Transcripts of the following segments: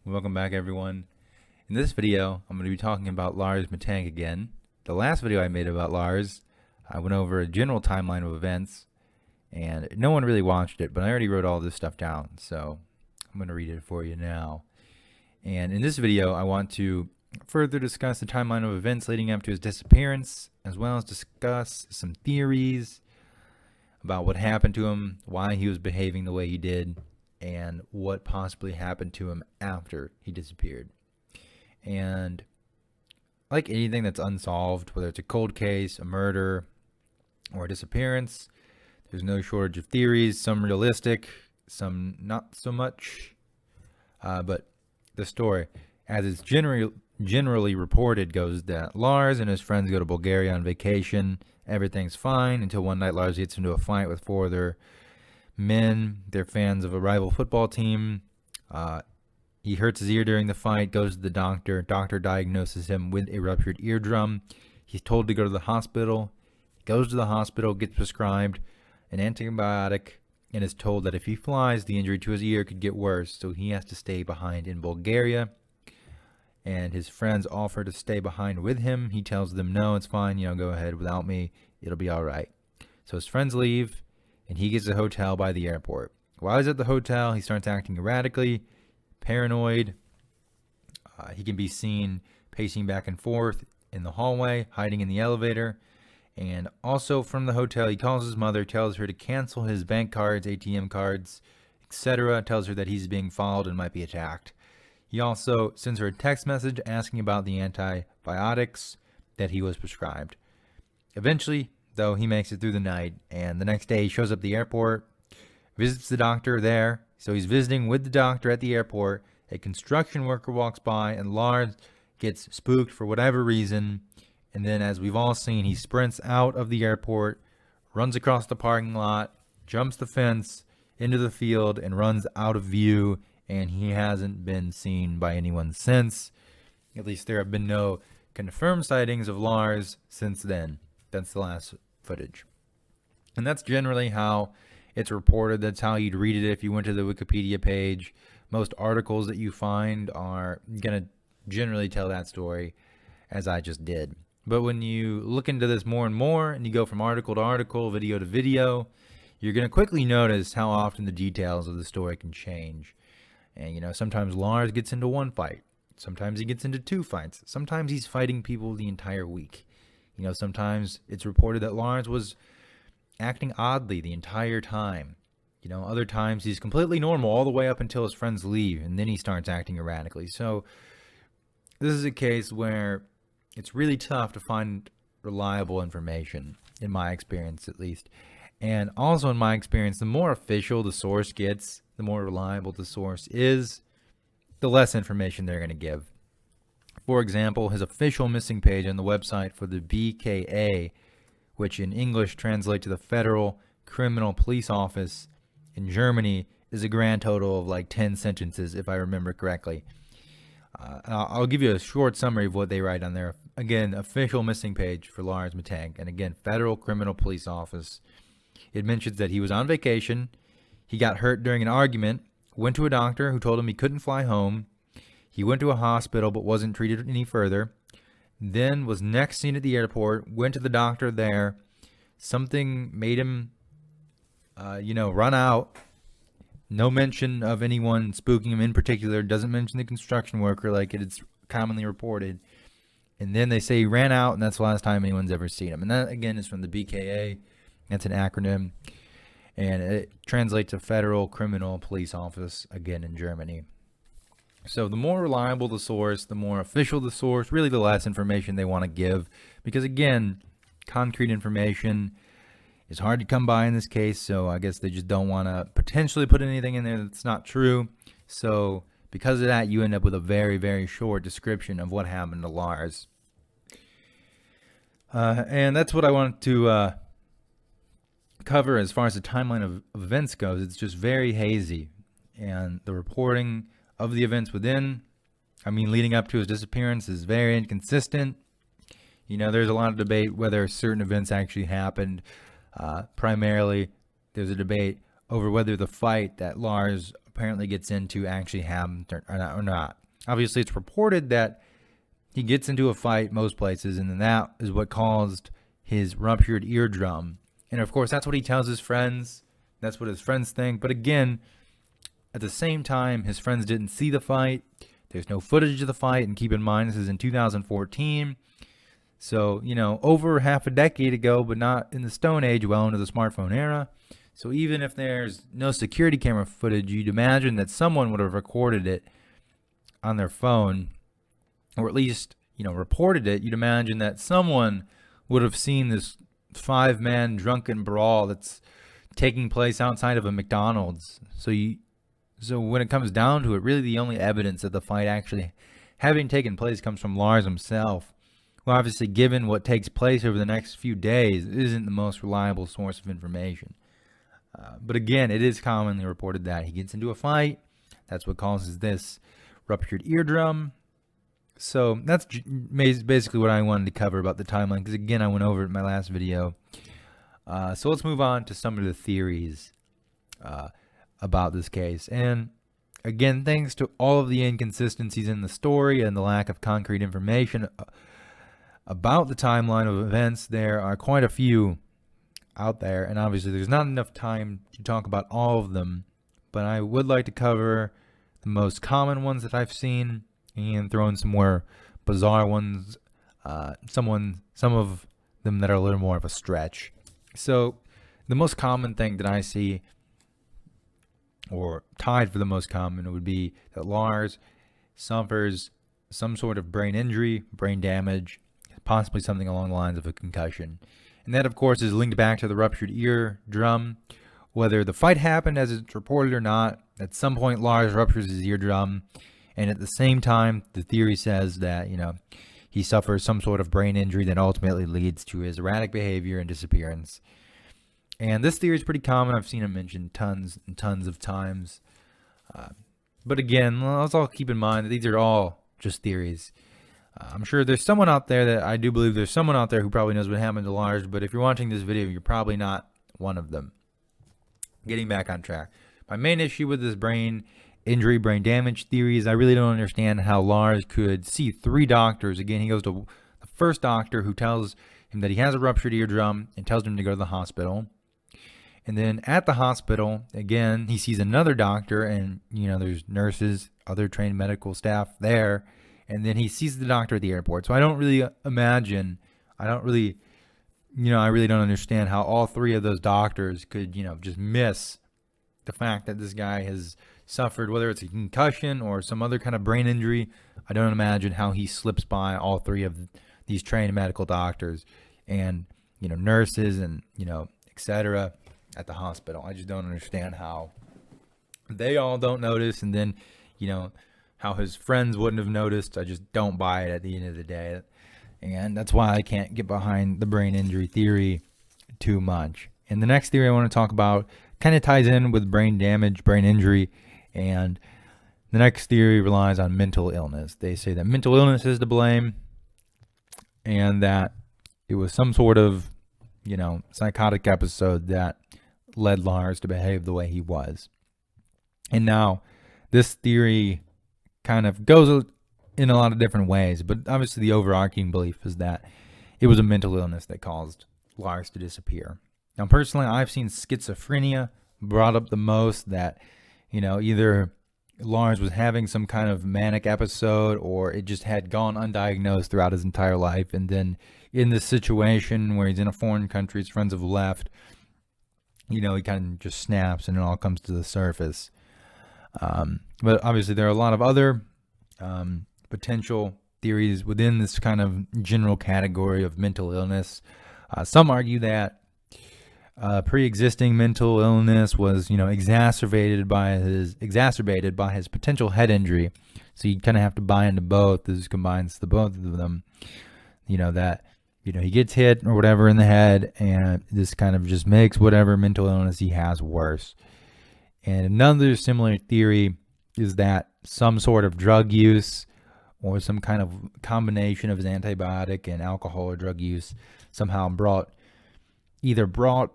Welcome back, everyone. In this video, I'm going to be talking about Lars Mittank again. The last video I made about Lars, I went over a general timeline of events, and no one really watched it, but I already wrote all this stuff down, so I'm going to read it for you now. And in this video, I want to further discuss the timeline of events leading up to his disappearance, as well as discuss some theories about what happened to him, why he was behaving the way he did, and what possibly happened to him after he disappeared. And like anything that's unsolved, whether it's a cold case, a murder, or a disappearance, there's no shortage of theories, some realistic, some not so much. But the story, as it's generally reported, goes that Lars and his friends go to Bulgaria on vacation. Everything's fine until one night Lars gets into a fight with four other men. They're fans of a rival football team. He hurts his ear during the fight, goes to the doctor. Doctor diagnoses him with a ruptured eardrum. He's told to go to the hospital. He goes to the hospital, gets prescribed an antibiotic, and is told that if he flies, the injury to his ear could get worse, so he has to stay behind in Bulgaria. And his friends offer to stay behind with him. He tells them, no, it's fine, go ahead without me. It'll be all right. So his friends leave, and he gets a hotel by the airport. While he's at the hotel, he starts acting erratically, paranoid. He can be seen pacing back and forth in the hallway, hiding in the elevator. And also from the hotel, he calls his mother, tells her to cancel his bank cards, ATM cards, etc., tells her that he's being followed and might be attacked. He also sends her a text message asking about the antibiotics that he was prescribed. Eventually, though, he makes it through the night, and the next day he shows up at the airport, visits the doctor there. So he's visiting with the doctor at the airport. A construction worker walks by, and Lars gets spooked for whatever reason. And then, as we've all seen, he sprints out of the airport, runs across the parking lot, jumps the fence into the field, and runs out of view. And he hasn't been seen by anyone since. At least there have been no confirmed sightings of Lars since then. That's the last footage. And that's generally how it's reported. That's how you'd read it if you went to the Wikipedia page. Most articles that you find are going to generally tell that story as I just did. But when you look into this more and more, and you go from article to article, video to video, you're going to quickly notice how often the details of the story can change. And, sometimes Lars gets into one fight. Sometimes he gets into two fights. Sometimes he's fighting people the entire week. Sometimes it's reported that Lars was acting oddly the entire time. Other times he's completely normal all the way up until his friends leave, and then he starts acting erratically. So this is a case where it's really tough to find reliable information, in my experience at least. And also in my experience, the more official the source gets, the more reliable the source is, the less information they're going to give. For example, his official missing page on the website for the BKA, which in English translates to the Federal Criminal Police Office in Germany, is a grand total of like 10 sentences, if I remember correctly. I'll give you a short summary of what they write on there. Again, official missing page for Lars Mittank, and again, Federal Criminal Police Office. It mentions that he was on vacation, he got hurt during an argument, went to a doctor who told him he couldn't fly home, he went to a hospital but wasn't treated any further, then was next seen at the airport, went to the doctor there, something made him, run out. No mention of anyone spooking him in particular, doesn't mention the construction worker like it's commonly reported. And then they say he ran out, and that's the last time anyone's ever seen him. And that, again, is from the BKA. That's an acronym. And it translates to Federal Criminal Police Office, again, in Germany. So the more reliable the source, the more official the source, really the less information they want to give. Because, again, concrete information is hard to come by in this case, so I guess they just don't want to potentially put anything in there that's not true. So because of that, you end up with a very, very short description of what happened to Lars. And that's what I wanted to cover as far as the timeline of events goes. It's just very hazy. And the reporting of the events leading up to his disappearance is very inconsistent. There's a lot of debate whether certain events actually happened. Primarily, there's a debate over whether the fight that Lars apparently gets into actually happened or not. Obviously, it's reported that he gets into a fight most places, and then that is what caused his ruptured eardrum. And of course, that's what he tells his friends. That's what his friends think. But again, at the same time, his friends didn't see the fight. There's no footage of the fight. And keep in mind, this is in 2014. So, over half a decade ago, but not in the Stone Age, well into the smartphone era. So even if there's no security camera footage, you'd imagine that someone would have recorded it on their phone, or at least, reported it. You'd imagine that someone would have seen this 5-man drunken brawl that's taking place outside of a McDonald's. So when it comes down to it, really the only evidence of the fight actually having taken place comes from Lars himself. Well, obviously, given what takes place over the next few days, it isn't the most reliable source of information. But again, it is commonly reported that he gets into a fight. That's what causes this ruptured eardrum. So that's basically what I wanted to cover about the timeline, because again, I went over it in my last video. So let's move on to some of the theories about this case. And again, thanks to all of the inconsistencies in the story and the lack of concrete information about the timeline of events, there are quite a few out there, and obviously there's not enough time to talk about all of them, but I would like to cover the most common ones that I've seen and throw in some more bizarre ones, some of them that are a little more of a stretch. So the most common thing that I see, or tied for the most common, would be that Lars suffers some sort of brain injury, brain damage, possibly something along the lines of a concussion. And that, of course, is linked back to the ruptured eardrum. Whether the fight happened as it's reported or not, at some point Lars ruptures his eardrum. And at the same time, the theory says that, he suffers some sort of brain injury that ultimately leads to his erratic behavior and disappearance. And this theory is pretty common. I've seen it mentioned tons and tons of times. But again, let's all keep in mind that these are all just theories. I'm sure there's someone out there that I do believe there's someone out there who probably knows what happened to Lars, but if you're watching this video, you're probably not one of them. Getting back on track. My main issue with this brain injury, brain damage theory is I really don't understand how Lars could see 3 doctors. Again, he goes to the first doctor who tells him that he has a ruptured eardrum and tells him to go to the hospital. And then at the hospital, again, he sees another doctor, and, there's nurses, other trained medical staff there. And then he sees the doctor at the airport. So I don't really I really don't understand how all 3 of those doctors could, just miss the fact that this guy has suffered, whether it's a concussion or some other kind of brain injury. I don't imagine how he slips by all 3 of these trained medical doctors and, nurses and, etc. at the hospital. I just don't understand how they all don't notice, and then, how his friends wouldn't have noticed. I just don't buy it at the end of the day. And that's why I can't get behind the brain injury theory too much. And the next theory I want to talk about kind of ties in with brain damage, brain injury, and the next theory relies on mental illness. They say that mental illness is to blame, and that it was some sort of, psychotic episode that led Lars to behave the way he was. And now this theory kind of goes in a lot of different ways, but obviously the overarching belief is that it was a mental illness that caused Lars to disappear. Now, personally, I've seen schizophrenia brought up the most, that, either Lars was having some kind of manic episode, or it just had gone undiagnosed throughout his entire life. And then in this situation where he's in a foreign country, his friends have left, he kind of just snaps and it all comes to the surface. But obviously there are a lot of other potential theories within this kind of general category of mental illness. Some argue that pre-existing mental illness was, exacerbated by his potential head injury. So you kind of have to buy into both. This combines the both of them. That he gets hit or whatever in the head, and this kind of just makes whatever mental illness he has worse. And another similar theory is that some sort of drug use, or some kind of combination of his antibiotic and alcohol or drug use, somehow brought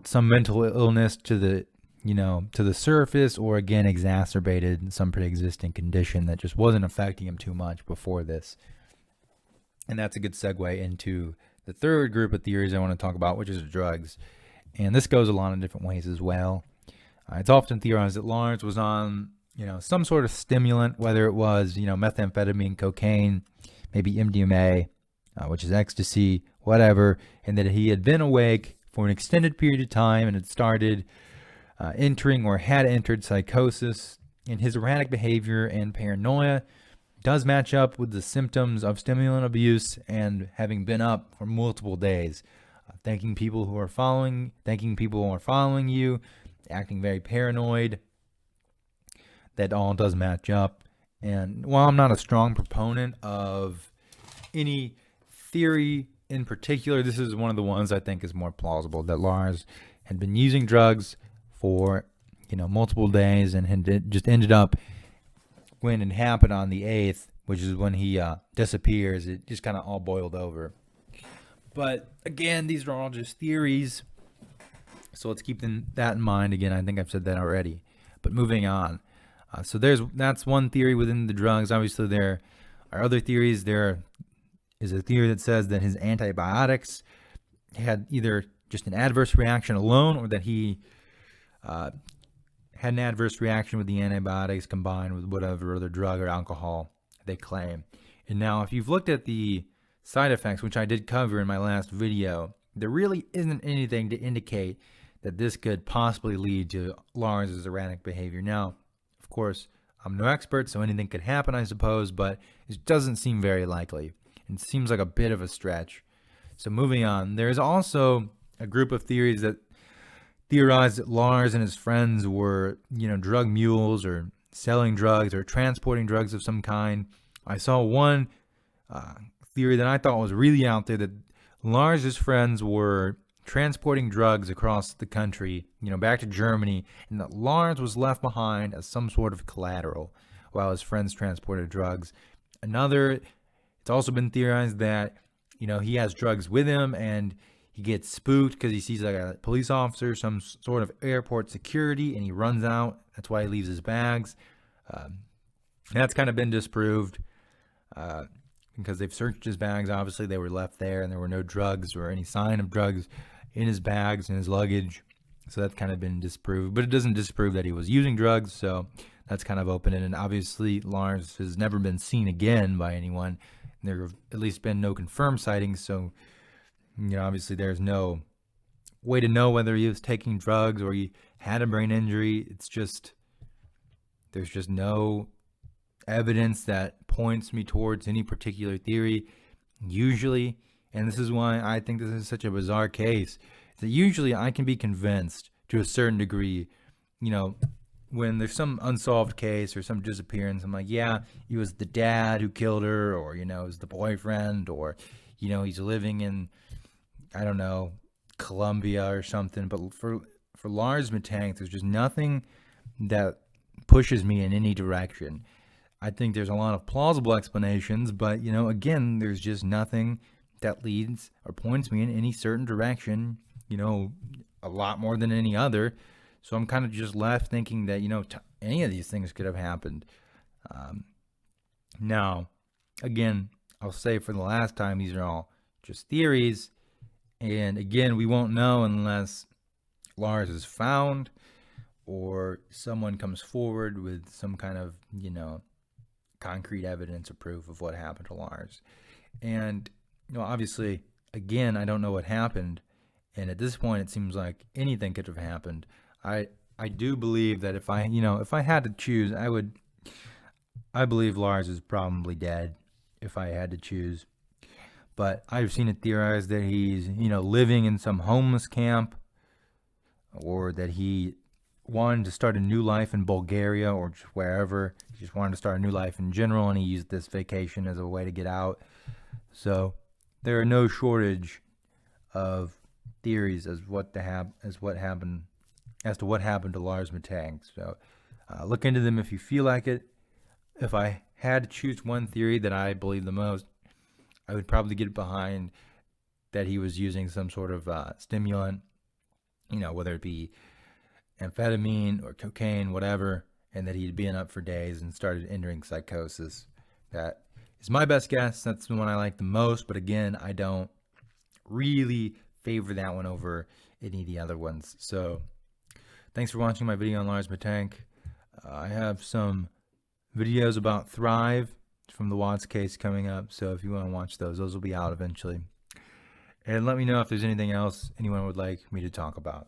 some mental illness to the to the surface, or again exacerbated some pre-existing condition that just wasn't affecting him too much before this. And that's a good segue into the third group of theories I want to talk about, which is drugs. And this goes a lot of different ways as well. It's often theorized that Lars was on, some sort of stimulant, whether it was, methamphetamine, cocaine, maybe MDMA, which is ecstasy, whatever, and that he had been awake for an extended period of time and had started entering or had entered psychosis. And his erratic behavior and paranoia does match up with the symptoms of stimulant abuse and having been up for multiple days, thinking people are following you, acting very paranoid. That all does match up. And while I'm not a strong proponent of any theory in particular, this is one of the ones I think is more plausible, that Lars had been using drugs for multiple days and had just ended up, when it happened on the 8th, which is when he disappears, it just kind of all boiled over. But again, these are all just theories, so let's keep that in mind. Again, I think I've said that already. But moving on, so that's one theory within the drugs. Obviously, there are other theories. There is a theory that says that his antibiotics had either just an adverse reaction alone, or that he had an adverse reaction with the antibiotics combined with whatever other drug or alcohol they claim. And now, if you've looked at the side effects, which I did cover in my last video, there really isn't anything to indicate that this could possibly lead to Lars's erratic behavior. Now, of course, I'm no expert, so anything could happen, I suppose, but it doesn't seem very likely. It seems like a bit of a stretch. So moving on, there's also a group of theories that theorized that Lars and his friends were, drug mules, or selling drugs, or transporting drugs of some kind. I saw one theory that I thought was really out there, that Lars's friends were transporting drugs across the country, back to Germany, and that Lars was left behind as some sort of collateral while his friends transported drugs. It's also been theorized that, he has drugs with him and he gets spooked because he sees like a police officer, some sort of airport security, and he runs out. That's why he leaves his bags. That's kind of been disproved because they've searched his bags. Obviously, they were left there, and there were no drugs or any sign of drugs in his bags and his luggage. So that's kind of been disproved. But it doesn't disprove that he was using drugs, so that's kind of open. And obviously, Lars has never been seen again by anyone. There have at least been no confirmed sightings, so obviously there's no way to know whether he was taking drugs or he had a brain injury. There's just no evidence that points me towards any particular theory. Usually, and this is why I think this is such a bizarre case, is that usually I can be convinced to a certain degree, when there's some unsolved case or some disappearance. I'm like, yeah, he was the dad who killed her, or, it was the boyfriend, or, he's living in, I don't know, Colombia or something. But for Lars Mittank, there's just nothing that pushes me in any direction. I think there's a lot of plausible explanations, but, again, there's just nothing that leads or points me in any certain direction, a lot more than any other. So I'm kind of just left thinking that, any of these things could have happened. Now, again, I'll say for the last time, these are all just theories. And again, we won't know unless Lars is found or someone comes forward with some kind of, concrete evidence or proof of what happened to Lars. And, obviously, again, I don't know what happened. And at this point, it seems like anything could have happened. I do believe that if I had to choose, I believe Lars is probably dead if I had to choose. But I've seen it theorized that he's, living in some homeless camp, or that he wanted to start a new life in Bulgaria or just wherever. He just wanted to start a new life in general, and he used this vacation as a way to get out. So there are no shortage of theories as to what happened to Lars Mittank. So look into them if you feel like it. If I had to choose one theory that I believe the most, I would probably get behind that he was using some sort of stimulant, whether it be amphetamine or cocaine, whatever, and that he'd been up for days and started entering psychosis. That is my best guess. That's the one I like the most, but again, I don't really favor that one over any of the other ones. So thanks for watching my video on Lars Mittank. I have some videos about Thrive from the Watts case coming up, so if you want to watch those will be out eventually. And let me know if there's anything else anyone would like me to talk about.